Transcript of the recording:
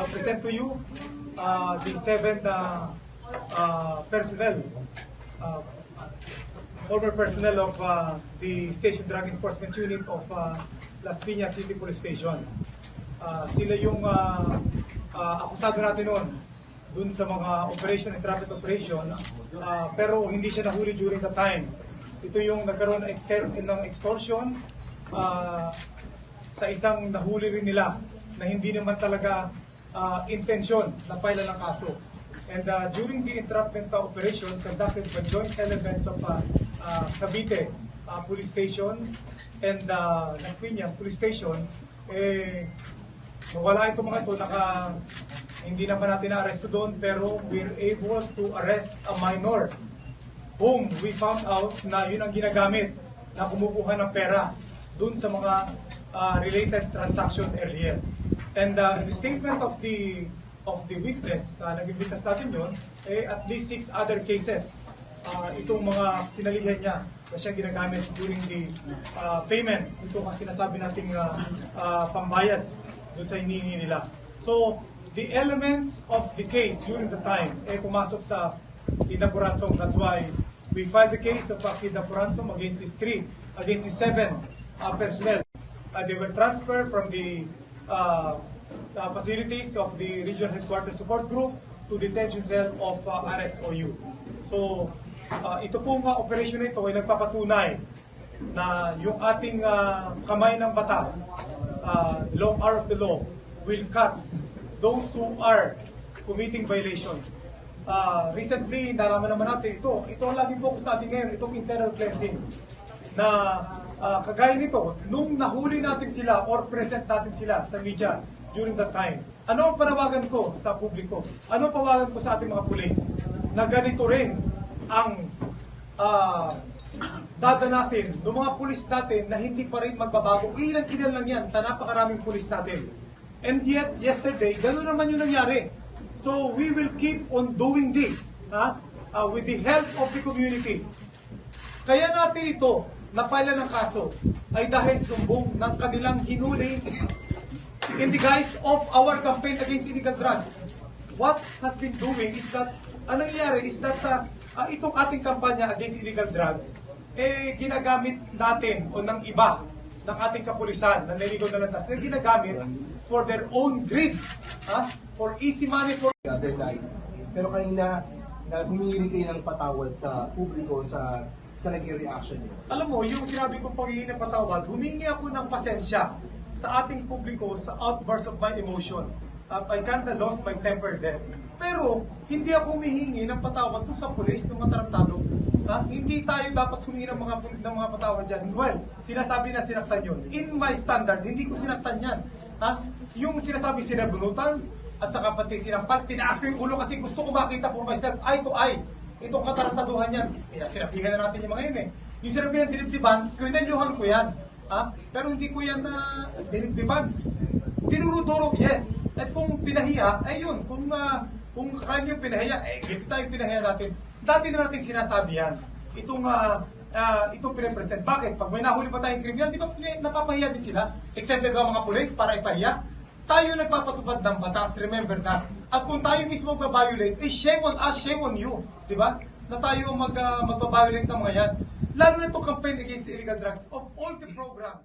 present to you the 7 personnel, former personnel of the Station Drug Enforcement Unit of Las Piñas City Police Station. Sila yung akusado natin noon dun sa mga operation and traffic operation, pero hindi siya nahuli during the time. Ito yung nagkaroon ng extortion sa isang nahuli rin nila na hindi naman talaga intensyon na file ng kaso. And during the entrapment operation conducted by joint elements of Cavite Police Station and Las Piñas Police Station, wala itong mga ito, hindi naman natin na-arresto doon, pero we're able to arrest a minor whom we found out na yun ang ginagamit na kumukuha ng pera doon sa mga related transaction earlier. And in the statement of the witness, nag-witness natin yun, at least 6 other cases itong mga sinalihan niya na siya ginagamit during the payment. Ito ang sinasabi nating pambayad doon sa hinihingi nila. So, the elements of the case during the time pumasok sa kidnap ransom. That's why we filed the case of kidnap ransom against these 7 personnel. They were transferred from the facilities of the Regional Headquarters Support Group to detention cell of RSOU. So, ito pong operation na ito ay nagpapatunay na yung ating kamay ng batas, law arm of the law, will catch those who are committing violations. Recently, nalaman naman natin ito ang laging focus natin ngayon, itong internal cleansing. Na kagaya nito, nung nahuli natin sila or present natin sila sa media during that time, ano ang panawagan ko sa publiko? Ano ang panawagan ko sa ating mga pulis? Na ganito rin ang dadanasin ng mga pulis natin na hindi pa rin magbabago. Ilan-ilan lang yan sa napakaraming pulis natin. And yet, yesterday, gano'n naman yung nangyari. So, we will keep on doing this with the help of the community. Kaya natin ito, na-file ng kaso, ay dahil sumbong ng kanilang hinuli in the guise of our campaign against illegal drugs. What has been doing is that, ang nangyayari is that itong ating kampanya against illegal drugs, ginagamit natin o ng iba, ng ating kapulisan, na niligaw na landas, na ginagamit for their own greed, for easy money, for other night. Pero kanina, humingi kayo ng patawad sa publiko sa naging reaction niyo. Alam mo, yung sinabi kong paghihingi ng patawad, humingi ako ng pasensya sa ating publiko sa outburst of my emotion. I kinda lost my temper then. Pero, hindi ako humihingi ng patawad to sa pulis, ng mga tarantado. Hindi tayo dapat humingi ng mga patawad dyan. Well, sinasabi na sinaktan yun. In my standard, hindi ko sinaktan yan. Yung sinasabi sinabunutan, at saka pati sinampal, tinaas ko yung ulo kasi gusto ko makita for myself, eye to eye. Itong katarantaduhan yan, sinabihan na natin yung mga yun Yung sinabihan dinibdiban, kinelyuhan ko yan. Pero hindi ko yan na dinibdiban. Dinuruduro, yes. At kung pinahiya, ay yun. Kung kaya nyo pinahiya, hindi tayo pinahiya natin. Dati na natin sinasabi yan. Itong pinapresent. Bakit? Pag may nahuli pa tayong kriminal, di ba napapahiya din sila? Except na mga pulis para ipahiya. Tayo nagpapatupad ng batas, remember that. At kung tayo mismo magbabiolate, shame on us, shame on you. Di ba? Na tayo magbabiolate ng mga yan. Lalo na itong campaign against illegal drugs of all the programs.